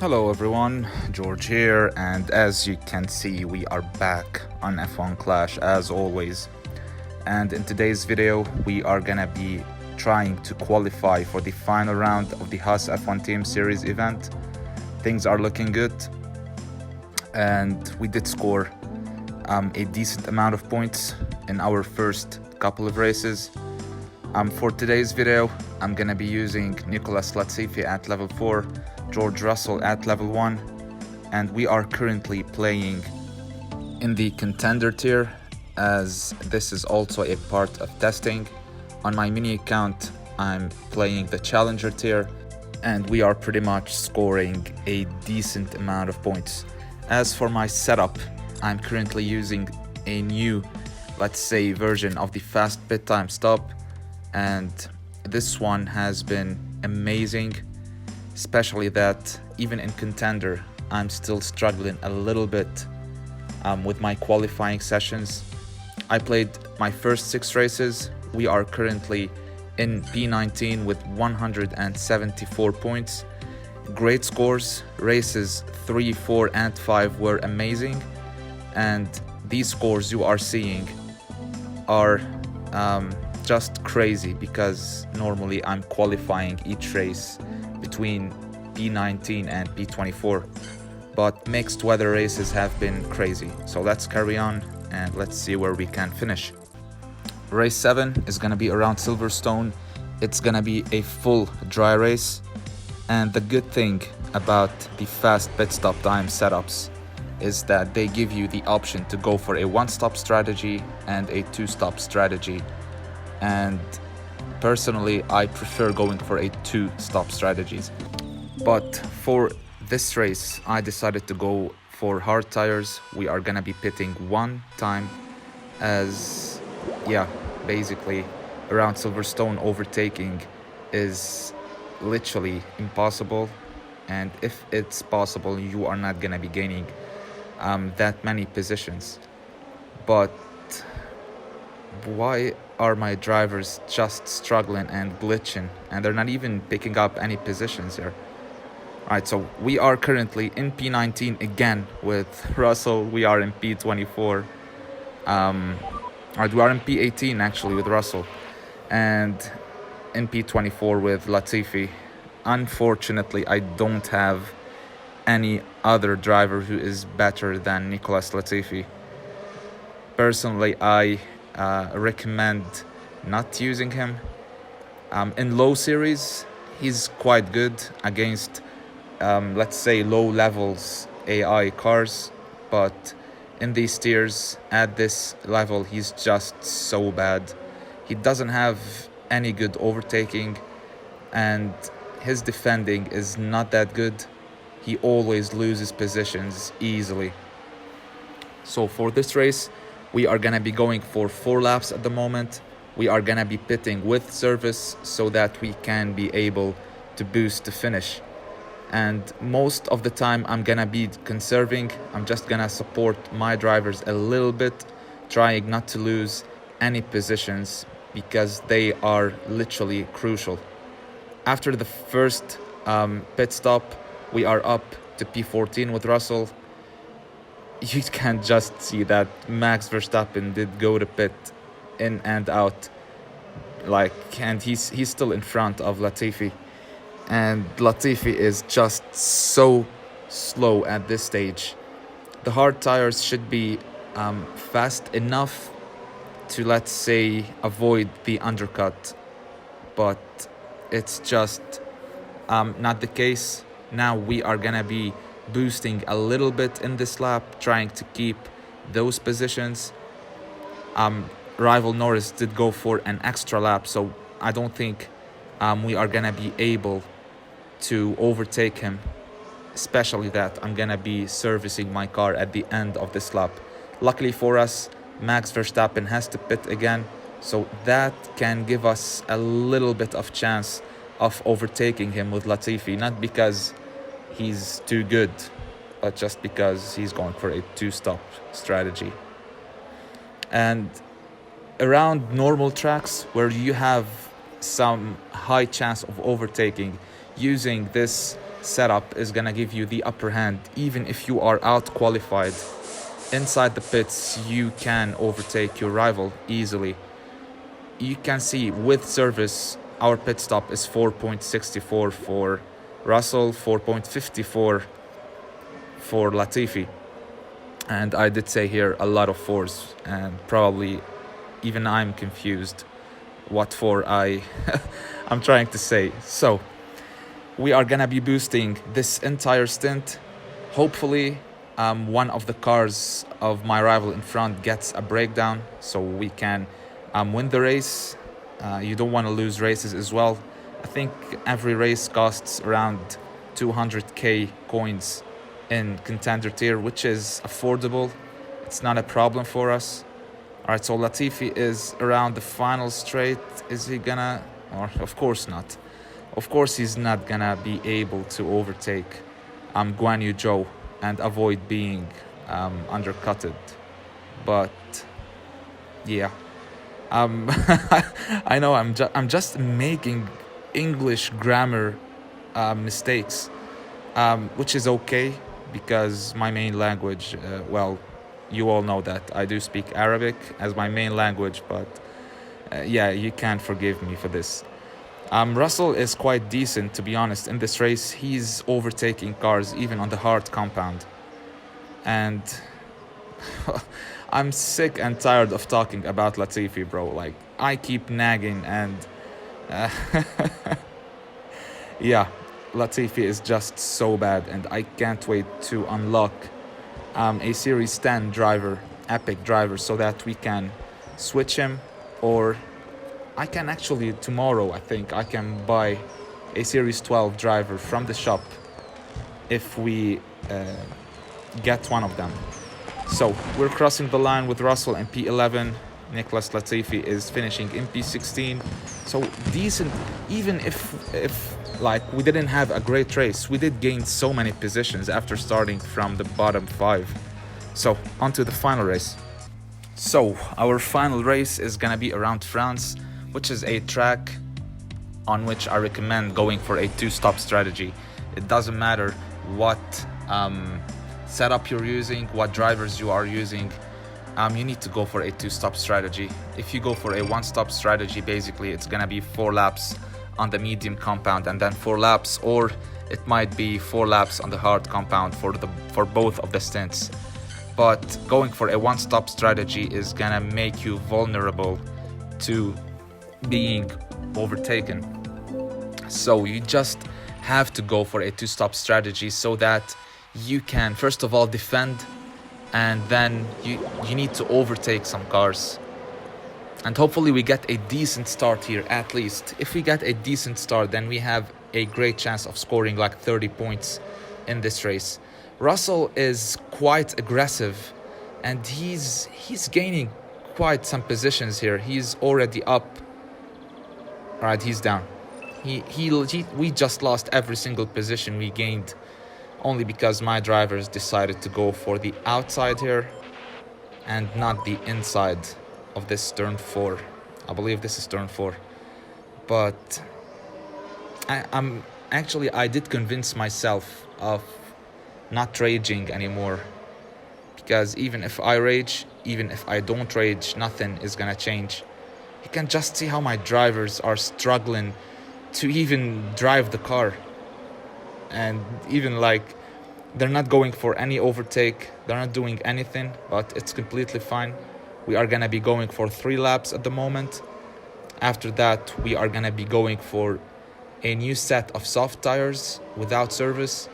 Hello everyone, George here, and as you can see, we are back on F1 Clash as always. And in today's video, we are gonna be trying to qualify for the final round of the Haas F1 Team Series event. Things are looking good, and we did score a decent amount of points in our first couple of races. For today's video, I'm gonna be using Nicholas Latifi at level 4, George Russell at level 1, and we are currently playing in the contender tier, as this is also a part of testing. On my mini account, I'm playing the challenger tier, and we are pretty much scoring a decent amount of points. As for my setup, I'm currently using a new, let's say, version of the fast pit time stop, and this one has been amazing, especially that even in contender I'm still struggling a little bit with my qualifying sessions. I played my first 6 races. We are currently in P19 with 174 points. Great scores. Races 3, 4 and 5 were amazing, and these scores you are seeing are just crazy, because normally I'm qualifying each race between P19 and P24, but mixed weather races have been crazy. So let's carry on and let's see where we can finish. Race 7 is gonna be around Silverstone. It's gonna be a full dry race, and the good thing about the fast pit stop time setups is that they give you the option to go for a 1-stop strategy and a 2-stop strategy. And personally, I prefer going for a 2-stop strategies. But for this race, I decided to go for hard tires. We are gonna be pitting one time, as basically around Silverstone overtaking is literally impossible, and if it's possible, you are not gonna be gaining that many positions. But why are my drivers just struggling and glitching, and they're not even picking up any positions here? Alright, so we are currently in P19 again with Russell. We are in P24. We are in P18 actually with Russell, and in P24 with Latifi. Unfortunately, I don't have any other driver who is better than Nicholas Latifi. Personally, I recommend not using him. In low series, he's quite good against, let's say, low levels AI cars, but in these tiers, at this level, he's just so bad. He doesn't have any good overtaking, and his defending is not that good. He always loses positions easily. So for this race, we are gonna be going for 4 laps at the moment. We are gonna be pitting with service so that we can be able to boost the finish. And most of the time I'm gonna be conserving. I'm just gonna support my drivers a little bit, trying not to lose any positions, because they are literally crucial. After the first pit stop, we are up to P14 with Russell. You can just see that Max Verstappen did go to pit in and out, and he's still in front of Latifi, and Latifi is just so slow at this stage. The hard tires should be fast enough to, let's say, avoid the undercut, but it's just not the case. Now we are gonna be boosting a little bit in this lap, trying to keep those positions. Rival Norris did go for an extra lap, so I don't think we are gonna be able to overtake him, especially that I'm gonna be servicing my car at the end of this lap. Luckily for us, Max Verstappen has to pit again, so that can give us a little bit of chance of overtaking him with Latifi, not because he's too good, but just because he's going for a 2-stop strategy. And around normal tracks where you have some high chance of overtaking, using this setup is gonna give you the upper hand. Even if you are out qualified inside the pits, you can overtake your rival easily. You can see with service, our pit stop is 4.64 for Russell, 4.54 for Latifi. And I did say here a lot of fours, and probably even I'm confused what for I'm trying to say. So we are gonna be boosting this entire stint. Hopefully one of the cars of my rival in front gets a breakdown so we can win the race. You don't want to lose races as well. I think every race costs around 200k coins in contender tier, which is affordable. It's not a problem for us. All right, so Latifi is around the final straight. Is he gonna, or of course not. Of course he's not gonna be able to overtake Guan Yu Zhou and avoid being undercutted. But yeah, I know I'm just making English grammar mistakes, which is okay because my main language, well, you all know that I do speak Arabic as my main language, but yeah, you can't forgive me for this. Russell is quite decent, to be honest, in this race. He's overtaking cars even on the hard compound. And I'm sick and tired of talking about Latifi, bro. Like, I keep nagging and yeah, Latifi is just so bad, and I can't wait to unlock a Series 10 driver, epic driver, so that we can switch him, or I can actually tomorrow, I think I can buy a Series 12 driver from the shop if we get one of them. So we're crossing the line with Russell in P11. Nicholas Latifi is finishing in P16. So decent, even if like we didn't have a great race, we did gain so many positions after starting from the bottom 5. So on to the final race. So our final race is gonna be around France, which is a track on which I recommend going for a 2-stop strategy. It doesn't matter what setup you're using, what drivers you are using, you need to go for a 2-stop strategy. If you go for a 1-stop strategy, basically it's gonna be 4 laps on the medium compound and then 4 laps, or it might be 4 laps on the hard compound for both of the stints. But going for a 1-stop strategy is gonna make you vulnerable to being overtaken. So you just have to go for a 2-stop strategy so that you can first of all defend, and then you need to overtake some cars. And hopefully we get a decent start here. At least if we get a decent start, then we have a great chance of scoring like 30 points in this race. Russell is quite aggressive and he's gaining quite some positions here. He's already up. All right, he's down. We just lost every single position we gained only because my drivers decided to go for the outside here and not the inside of this turn 4. I believe this is turn 4. But I did convince myself of not raging anymore, because even if I rage, even if I don't rage, nothing is gonna change. You can just see how my drivers are struggling to even drive the car, and even like they're not going for any overtake, they're not doing anything, but it's completely fine. We are gonna be going for 3 laps at the moment. After that we are gonna be going for a new set of soft tires without service,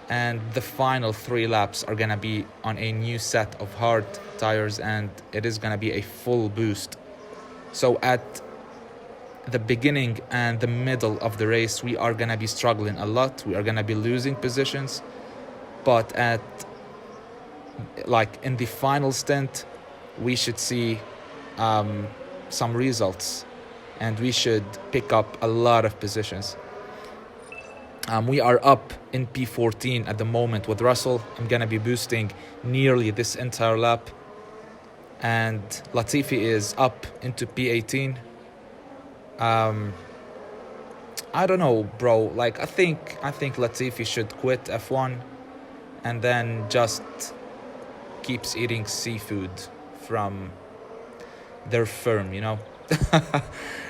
and the final 3 laps are gonna be on a new set of hard tires, and it is gonna be a full boost. So at the beginning and the middle of the race we are gonna be struggling a lot, we are gonna be losing positions, but at like in the final stint we should see some results and we should pick up a lot of positions. We are up in P14 at the moment with Russell. I'm gonna be boosting nearly this entire lap, and Latifi is up into P18. I don't know, bro. Like, I think Latifi should quit F1 and then just keeps eating seafood from their firm, you know?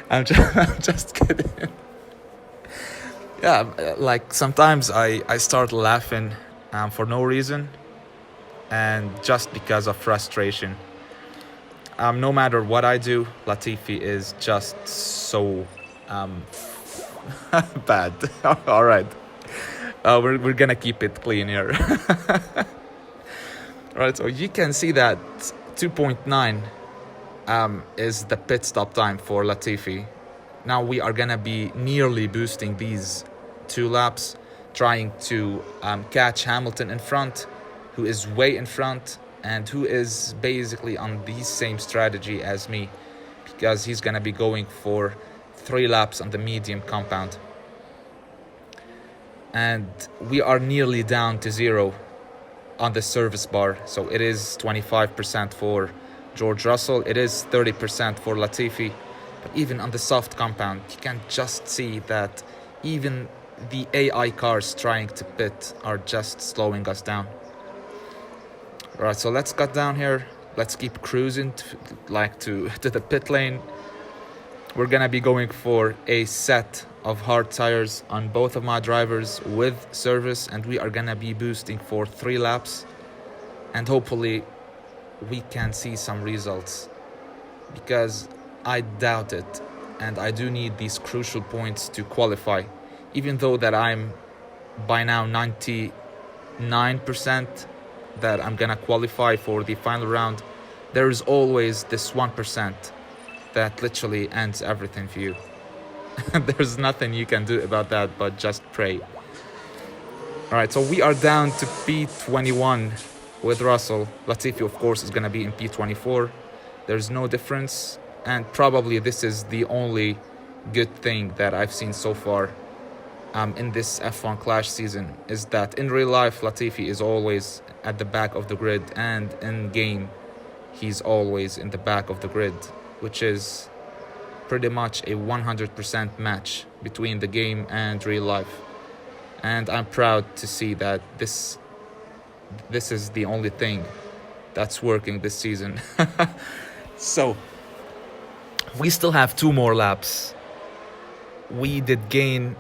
I'm just kidding. Yeah, like sometimes I start laughing for no reason and just because of frustration. No matter what I do, Latifi is just so bad. All right, we're gonna keep it clean here. All right, so you can see that 2.9 is the pit stop time for Latifi. Now we are gonna be nearly boosting these 2 laps, trying to catch Hamilton in front, who is way in front and who is basically on the same strategy as me, because he's gonna be going for 3 laps on the medium compound. And we are nearly down to 0 on the service bar, so it is 25% for George Russell, it is 30% for Latifi. But even on the soft compound, you can just see that even the AI cars trying to pit are just slowing us down. All right, so let's cut down here. Let's keep cruising to the pit lane. We're gonna be going for a set of hard tires on both of my drivers with service, and we are gonna be boosting for 3 laps, and hopefully we can see some results, because I doubt it, and I do need these crucial points to qualify. Even though that I'm by now 99% that I'm gonna qualify for the final round, there is always this 1% that literally ends everything for you. There's nothing you can do about that but just pray. All right, so we are down to P21 with Russell. Latifi, of course, is gonna be in P24. There's no difference, and probably this is the only good thing that I've seen so far in this F1 Clash season, is that in real life Latifi is always at the back of the grid, and in game he's always in the back of the grid, which is pretty much a 100% match between the game and real life. And I'm proud to see that this is the only thing that's working this season. So we still have 2 more laps. We did gain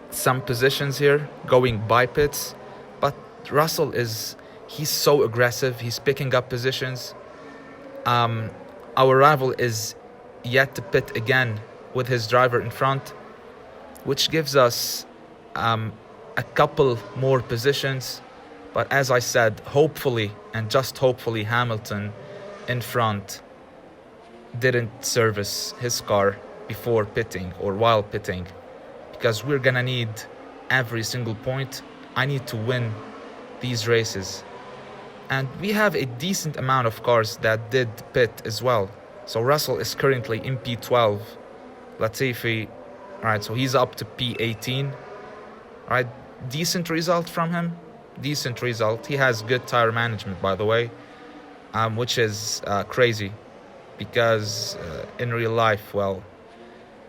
some positions here going by pits, but Russell he's so aggressive. He's picking up positions. Our rival is yet to pit again with his driver in front, which gives us a couple more positions. But as I said, hopefully, and just hopefully, Hamilton in front didn't service his car before pitting or while pitting, because we're gonna need every single point. I need to win these races, and we have a decent amount of cars that did pit as well. So Russell is currently in P12. Latifi, all right, so he's up to P18. All right, decent result from him. Decent result. He has good tire management, by the way, which is crazy, because in real life, well,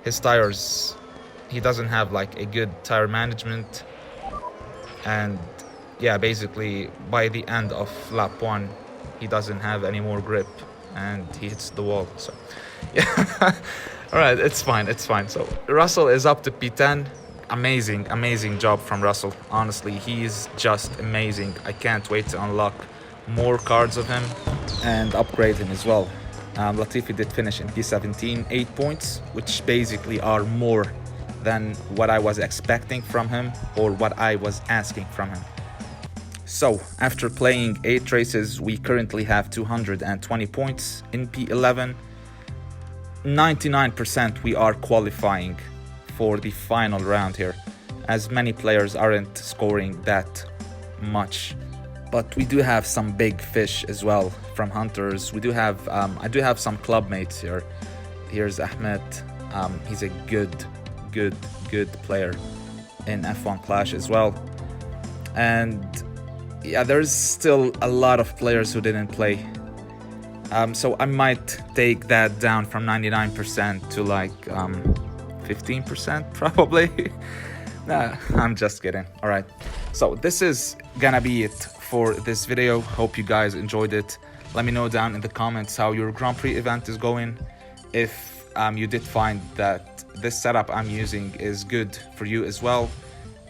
his tires, he doesn't have like a good tire management, and yeah, basically by the end of lap 1 he doesn't have any more grip and he hits the wall. So yeah. All right, it's fine. So Russell is up to P10. Amazing job from Russell. Honestly, he's just amazing. I can't wait to unlock more cards of him and upgrade him as well. Latifi did finish in P17, 8 points, which basically are more than what I was expecting from him or what I was asking from him. So after playing 8 races, we currently have 220 points in P11. 99% we are qualifying for the final round here, as many players aren't scoring that much. But we do have some big fish as well from hunters. We do have I do have some club mates here. Here's Ahmed. He's a good player in F1 Clash as well. And yeah, there's still a lot of players who didn't play. So I might take that down from 99% to like 15% probably. Nah, I'm just kidding. All right, so this is gonna be it for this video. Hope you guys enjoyed it. Let me know down in the comments how your Grand Prix event is going. If you did find that this setup I'm using is good for you as well.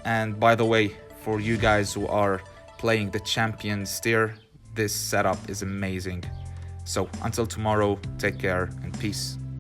And by the way, for you guys who are playing the Champions tier, this setup is amazing. So until tomorrow, take care and peace.